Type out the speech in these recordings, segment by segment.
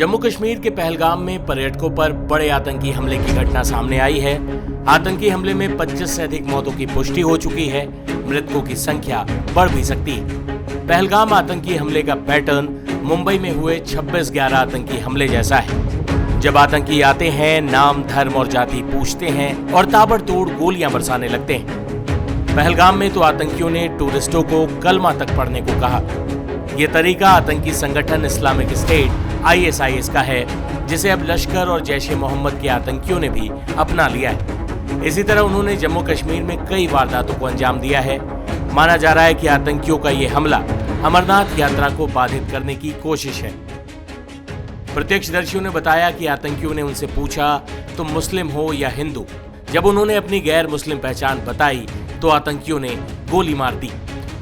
जम्मू कश्मीर के पहलगाम में पर्यटकों पर बड़े आतंकी हमले की घटना सामने आई है। आतंकी हमले में 25 से अधिक मौतों की पुष्टि हो चुकी है। मृतकों की संख्या बढ़ भी सकती है। पहलगाम आतंकी हमले का पैटर्न मुंबई में हुए 26/11 आतंकी हमले जैसा है। जब आतंकी आते हैं, नाम, धर्म और जाति पूछते हैं और ताबड़तोड़ गोलियां बरसाने लगते हैं। पहलगाम में तो आतंकियों ने टूरिस्टों को कलमा तक पढ़ने को कहा। यह तरीका आतंकी संगठन इस्लामिक स्टेट ISIS का है, जिसे अब लश्कर और जैश-ए मोहम्मद के आतंकियों ने भी अपना लिया है। इसी तरह उन्होंने जम्मू कश्मीर में कई वारदातों को अंजाम दिया है। माना जा रहा है कि आतंकियों का ये हमला अमरनाथ यात्रा को बाधित करने की कोशिश है। प्रत्यक्षदर्शियों ने बताया कि आतंकियों ने उनसे पूछा, तुम मुस्लिम हो या हिंदू? जब उन्होंने अपनी गैर मुस्लिम पहचान बताई तो आतंकियों ने गोली मार दी।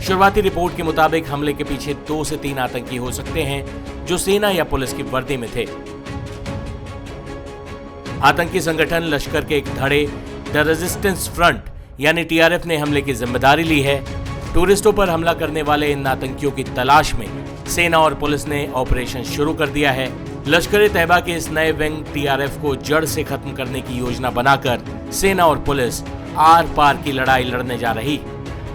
शुरुआती रिपोर्ट के मुताबिक हमले के पीछे 2 से 3 आतंकी हो सकते हैं, जो सेना या पुलिस की वर्दी में थे। आतंकी संगठन लश्कर के एक धड़े द रेजिस्टेंस फ्रंट यानी TRF ने हमले की जिम्मेदारी ली है। टूरिस्टों पर हमला करने वाले इन आतंकियों की तलाश में सेना और पुलिस ने ऑपरेशन शुरू कर दिया है। लश्कर-ए-तैयबा के इस नए विंग TRF को जड़ से खत्म करने की योजना बनाकर सेना और पुलिस आर पार की लड़ाई लड़ने जा रही।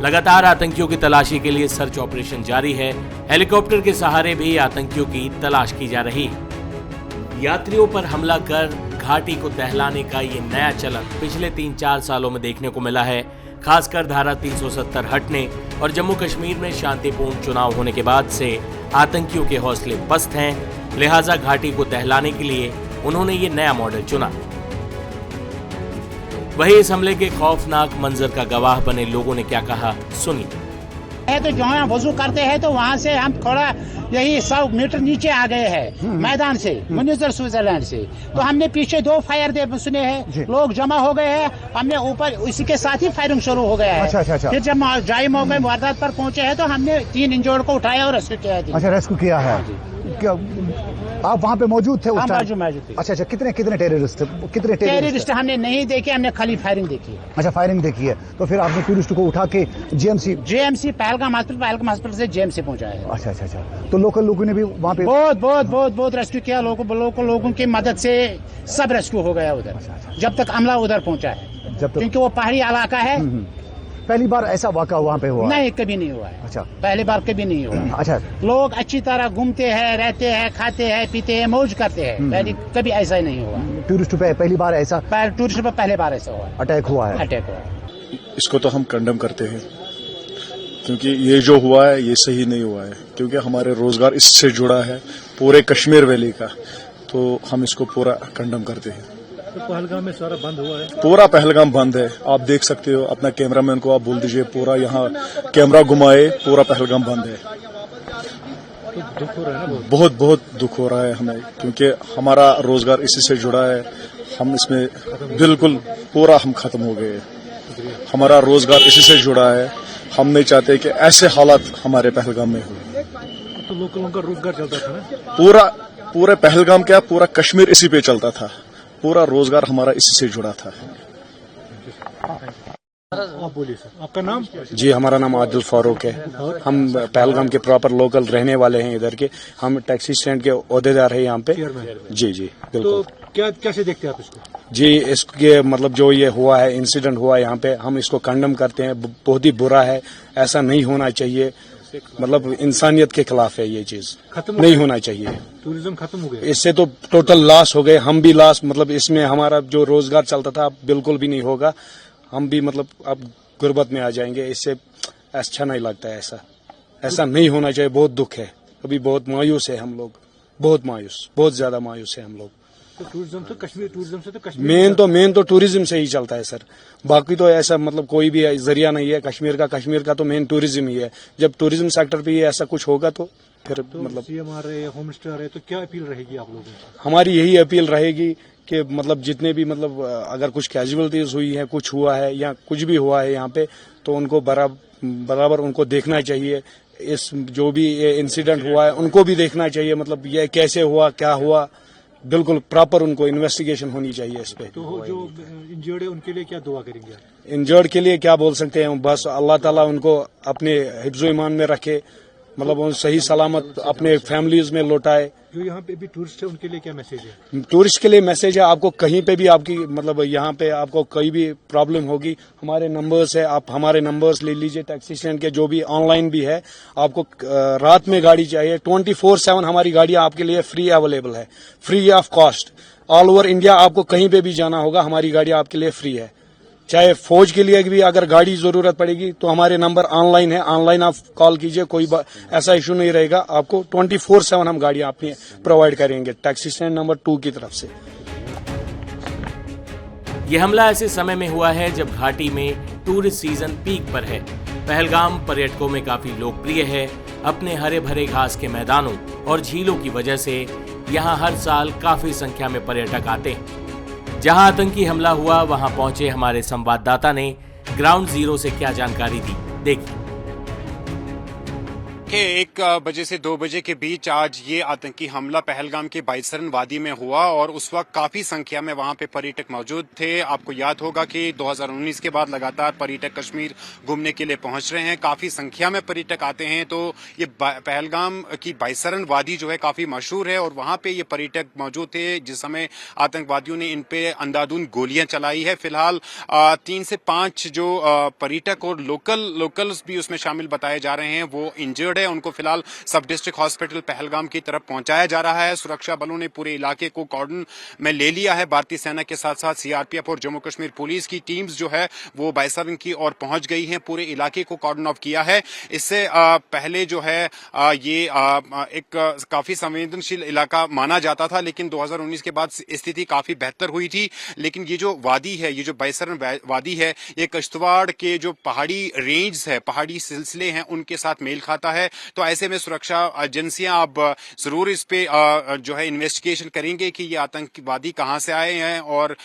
लगातार आतंकियों की तलाशी के लिए सर्च ऑपरेशन जारी है। हेलीकॉप्टर के सहारे भी आतंकियों की तलाश की जा रही है। यात्रियों पर हमला कर घाटी को दहलाने का ये नया चलन पिछले 3-4 सालों में देखने को मिला है। खासकर धारा 370 हटने और जम्मू कश्मीर में शांतिपूर्ण चुनाव होने के बाद से आतंकियों के हौसले पस्त हैं। लिहाजा घाटी को दहलाने के लिए उन्होंने ये नया मॉडल चुना। वही इस हमले के खौफनाक मंजर का गवाह बने लोगों ने क्या कहा, सुनिए। तो जो है वजू करते हैं तो वहाँ से हम थोड़ा यही 100 मीटर नीचे आ गए हैं मैदान से, मुनिजर स्विट्जरलैंड से। तो हमने पीछे 2 फायर दे सुने हैं, लोग जमा हो गए हैं। हमने ऊपर इसी के साथ ही फायरिंग शुरू हो गया है। अच्छा। फिर जब जाई मौके वारदात पर पहुंचे हैं तो हमने 3 इंजर्ड को उठाया और रेस्क्यू किया। अच्छा, रेस्क्यू किया है। क्या आप वहाँ पे मौजूद थे उस टाइम? मौजूद थे। अच्छा, कितने टेररिस्ट थे? टेररिस्ट हमने नहीं देखे, हमने खाली फायरिंग देखी है। अच्छा, फायरिंग देखी है। तो फिर आपने टूरिस्ट को उठा के GMC पहलगाम हॉस्पिटल से GMC पहुंचाया है। अच्छा। तो लोकल लोगों ने भी वहाँ पे बहुत रेस्क्यू किया। लोगों की मदद से सब रेस्क्यू हो गया उधर। जब तक हमला उधर पहुंचा है, क्योंकि वो पहाड़ी इलाका है। पहली बार ऐसा वाक़ा वहाँ पे हुआ? नहीं, कभी नहीं हुआ है। अच्छा, पहली बार कभी नहीं हुआ। अच्छा, लोग अच्छी तरह घूमते हैं, रहते हैं, खाते हैं, पीते हैं, मौज करते हैं। कभी ऐसा ही नहीं हुआ। टूरिस्ट पे पहली बार ऐसा? टूरिस्ट पे पहली बार ऐसा हुआ, अटैक हुआ है। इसको तो हम कंडेम करते हैं, क्योंकि ये जो हुआ है ये सही नहीं हुआ है। क्योंकि हमारे रोजगार इससे जुड़ा है, पूरे कश्मीर वैली का, तो हम इसको पूरा कंडेम करते हैं। तो पहलगाम में सारा बंद हुआ है? पूरा पहलगाम बंद है। आप देख सकते हो, अपना कैमरामैन को आप बोल दीजिए पूरा यहाँ कैमरा घुमाए, पूरा पहलगाम बंद है। तो दुख हो रहा है ना? बहुत दुख हो रहा है हमें, क्योंकि हमारा रोजगार इसी से जुड़ा है। हम इसमें बिल्कुल पूरा हम खत्म हो गए। हमारा रोजगार इसी से जुड़ा है। हम नहीं चाहते कि ऐसे हालात हमारे पहलगाम में हो। तो लोगों का रोजगार चलता था ना? पूरे पहलगाम क्या, पूरा कश्मीर इसी पे चलता था। पूरा रोजगार हमारा इसी से जुड़ा था। आप बोलिए सर, आपका नाम? जी, हमारा नाम आदिल फारूक है। हम पहलगाम के प्रॉपर लोकल रहने वाले हैं इधर के। हम टैक्सी स्टैंड के ओहदेदार हैं यहाँ पे। जी बिल्कुल। तो कैसे देखते हैं आप इसको? जी, इसके मतलब जो ये हुआ है, इंसिडेंट हुआ यहाँ पे, हम इसको कंडेम करते हैं। बहुत ही बुरा है, ऐसा नहीं होना चाहिए। मतलब इंसानियत के खिलाफ है ये चीज, नहीं होना चाहिए। टूरिज्म खत्म हो गया, इससे तो टोटल लॉस हो गए। हम भी लॉस, मतलब इसमें हमारा जो रोजगार चलता था बिल्कुल भी नहीं होगा। हम भी मतलब अब गुर्बत में आ जाएंगे। इससे अच्छा नहीं लगता है। ऐसा नहीं होना चाहिए। बहुत दुख है। अभी बहुत मायूस है हम लोग, बहुत ज्यादा मायूस है हम लोग। तो टूरिज्म से तो कश्मीर मेन तो टूरिज्म से ही चलता है सर। बाकी तो ऐसा मतलब कोई भी जरिया नहीं है कश्मीर का तो मेन टूरिज्म ही है। जब टूरिज्म सेक्टर पे ऐसा कुछ होगा तो फिर मतलब CM आ रहे हैं, होम स्टे आ रहे हैं, तो क्या अपील रहेगी आप लोगों की? हमारी यही अपील रहेगी कि मतलब जितने भी मतलब अगर कुछ कैजुअलिटीज हुई है, कुछ हुआ है या कुछ भी हुआ है यहाँ पे, तो उनको बराबर उनको देखना चाहिए। इस जो भी इंसिडेंट हुआ है उनको भी देखना चाहिए। मतलब ये कैसे हुआ, क्या हुआ, बिल्कुल प्रॉपर उनको इन्वेस्टिगेशन होनी चाहिए इस पे। तो जो इंजर्ड है उनके लिए क्या दुआ करेंगे? इंजर्ड के लिए क्या बोल सकते हैं, बस अल्लाह ताला उनको अपने हिफ्ज़ो ईमान में रखे। मतलब उन सही सलामत अपने फैमिलीज में लौटाए। जो यहाँ पे भी टूरिस्ट है उनके लिए क्या मैसेज है? टूरिस्ट के लिए मैसेज है, आपको कहीं पे भी आपकी मतलब यहाँ पे आपको कोई भी प्रॉब्लम होगी, हमारे नंबर्स है, आप हमारे नंबर्स ले लीजिए, टैक्सी स्टैंड के जो भी ऑनलाइन भी है। आपको रात में गाड़ी चाहिए 24/7 हमारी गाड़ियाँ आपके लिए फ्री अवेलेबल है, free of cost. All over India आपको कहीं पे भी जाना होगा, हमारी गाड़ियाँ आपके लिए फ्री है। चाहे फौज के लिए भी अगर गाड़ी जरूरत पड़ेगी तो हमारे नंबर ऑनलाइन है, ऑनलाइन आप कॉल कीजिए, कोई ऐसा इशू नहीं रहेगा। आपको 24/7 हम गाड़ियां अपनी प्रोवाइड करेंगे टैक्सी स्टैंड नंबर 2 की तरफ से। यह हमला ऐसे समय में हुआ है जब घाटी में टूरिस्ट सीजन पीक पर है। पहलगाम पर्यटकों में काफी लोकप्रिय है। अपने हरे भरे घास के मैदानों और झीलों की वजह से यहाँ हर साल काफी संख्या में पर्यटक आते हैं। जहां आतंकी हमला हुआ वहां पहुंचे हमारे संवाददाता ने ग्राउंड जीरो से क्या जानकारी दी, देखिए। 1 बजे से 2 बजे के बीच आज ये आतंकी हमला पहलगाम के बाइसरन वादी में हुआ और उस वक्त काफी संख्या में वहां पे पर्यटक मौजूद थे। आपको याद होगा कि 2019 के बाद लगातार पर्यटक कश्मीर घूमने के लिए पहुंच रहे हैं, काफी संख्या में पर्यटक आते हैं। तो ये पहलगाम की बाइसरन वादी जो है काफी मशहूर है और वहां पे ये पर्यटक मौजूद थे जिस समय आतंकवादियों ने इन पे अंधाधुंध गोलियां चलाई है। फिलहाल 3 से 5 जो पर्यटक और लोकल्स भी उसमें शामिल बताए जा रहे हैं, वो इंजर्ड है। उनको फिलहाल सब डिस्ट्रिक्ट हॉस्पिटल पहलगाम की तरफ पहुंचाया जा रहा है। सुरक्षा बलों ने पूरे इलाके को कॉर्डन में ले लिया है। भारतीय सेना के साथ साथ सीआरपीएफ और जम्मू कश्मीर पुलिस की टीम्स जो है वो बाइसरन की ओर पहुंच गई हैं, पूरे इलाके को कॉर्डन ऑफ किया है। इससे पहले जो है ये एक काफी संवेदनशील इलाका माना जाता था, लेकिन 2019 के बाद स्थिति काफी बेहतर हुई थी। लेकिन ये जो वादी है, ये जो बाइसरन वादी है, ये किश्तवाड़ के जो पहाड़ी रेंज है, पहाड़ी सिलसिले हैं, उनके साथ मेल खाता है। तो ऐसे में सुरक्षा एजेंसियां अब जरूर इस पे जो है इन्वेस्टिगेशन करेंगे कि ये आतंकवादी कहां से आए हैं। और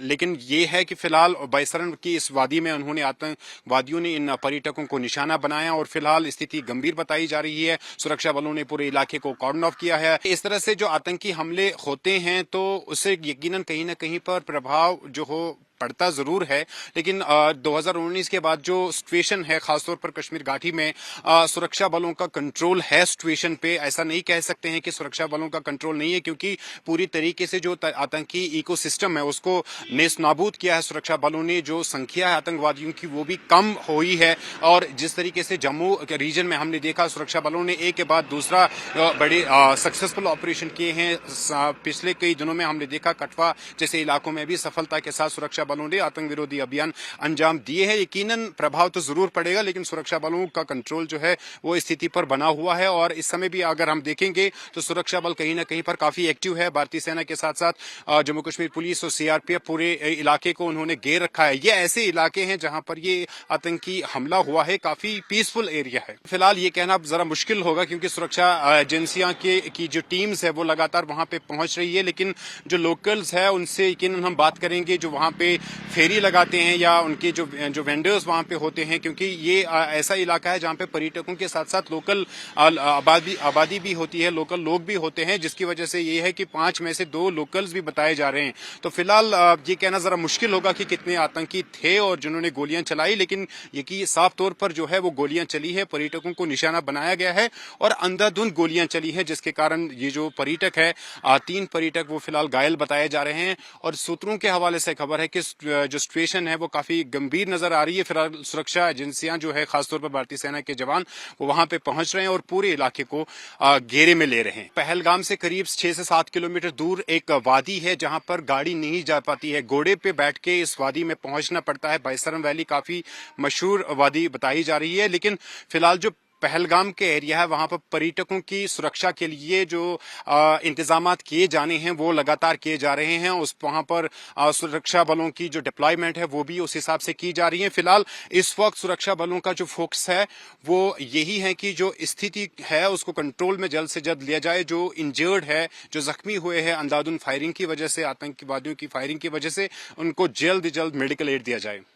लेकिन ये है कि फिलहाल बाइसरन की इस वादी में उन्होंने आतंकवादियों ने इन पर्यटकों को निशाना बनाया और फिलहाल स्थिति गंभीर बताई जा रही है। सुरक्षा बलों ने पूरे इलाके को कॉर्डन ऑफ किया है। इस तरह से जो आतंकी हमले होते हैं तो उससे यकीनन कहीं ना कहीं पर प्रभाव जो हो पड़ता जरूर है, लेकिन 2019 के बाद जो सिचुएशन है खासतौर पर कश्मीर घाटी में सुरक्षा बलों का कंट्रोल है सिचुएशन पे। ऐसा नहीं कह सकते हैं कि सुरक्षा बलों का कंट्रोल नहीं है, क्योंकि पूरी तरीके से जो आतंकी इकोसिस्टम है उसको नेस्त नाबूद किया है सुरक्षा बलों ने। जो संख्या है आतंकवादियों की वो भी कम हुई है और जिस तरीके से जम्मू के रीजन में हमने देखा सुरक्षा बलों ने एक के बाद दूसरा बड़े सक्सेसफुल ऑपरेशन किए हैं। पिछले कई दिनों में हमने देखा कठवा जैसे इलाकों में भी सफलता के साथ सुरक्षा बलों ने आतंक विरोधी अभियान अंजाम दिए हैं। यकीनन प्रभाव तो जरूर पड़ेगा, लेकिन सुरक्षा बलों का कंट्रोल जो है वो स्थिति पर बना हुआ है। और इस समय भी अगर हम देखेंगे तो सुरक्षा बल कहीं ना कहीं पर काफी एक्टिव है। भारतीय सेना के साथ साथ जम्मू कश्मीर पुलिस और सीआरपीएफ पूरे इलाके को उन्होंने घेर रखा है। ये ऐसे इलाके हैं जहां पर ये आतंकी हमला हुआ है, काफी पीसफुल एरिया है। फिलहाल ये कहना जरा मुश्किल होगा क्योंकि सुरक्षा एजेंसियां की जो टीम्स है वो लगातार वहां पे पहुंच रही है, लेकिन जो लोकल्स है उनसे यकीनन हम बात करेंगे जो वहां पे फेरी लगाते हैं या उनके जो वेंडर्स वहां पे होते हैं, क्योंकि ये ऐसा इलाका है जहां पे पर्यटकों के साथ साथ लोकल आबादी भी होती है, लोकल लोग भी होते हैं, जिसकी वजह से ये है कि 5 में से 2 लोकल्स भी बताए जा रहे हैं। तो फिलहाल ये कहना जरा मुश्किल होगा कि कितने आतंकी थे और जिन्होंने गोलियां चलाई, लेकिन ये साफ तौर पर जो है वो गोलियां चली है, पर्यटकों को निशाना बनाया गया है और अंधाधुंध गोलियां चली है, जिसके कारण ये जो पर्यटक है 3 पर्यटक वो फिलहाल घायल बताए जा रहे हैं। और सूत्रों के हवाले से खबर है कि जो सिचुएशन है वो काफी गंभीर नजर आ रही है। फिलहाल सुरक्षा एजेंसियां जो है खासतौर पर भारतीय सेना के जवान वो वहां पे पहुंच रहे हैं और पूरे इलाके को घेरे में ले रहे हैं। पहलगाम से करीब 6 से 7 किलोमीटर दूर एक वादी है जहां पर गाड़ी नहीं जा पाती है, घोड़े पे बैठ के इस वादी में पहुंचना पड़ता है। बाइसरन वैली काफी मशहूर वादी बताई जा रही है, लेकिन फिलहाल जो पहलगाम के एरिया है वहां पर पर्यटकों की सुरक्षा के लिए जो इंतजामात किए जाने हैं वो लगातार किए जा रहे हैं। वहां पर सुरक्षा बलों की जो डिप्लॉयमेंट है वो भी उस हिसाब से की जा रही है। फिलहाल इस वक्त सुरक्षा बलों का जो फोकस है वो यही है कि जो स्थिति है उसको कंट्रोल में जल्द से जल्द लिया जाए। जो इंजर्ड है, जो जख्मी हुए हैं अंधाधुंध फायरिंग की वजह से, आतंकवादियों की फायरिंग की वजह से, उनको जल्द मेडिकल एड दिया जाए।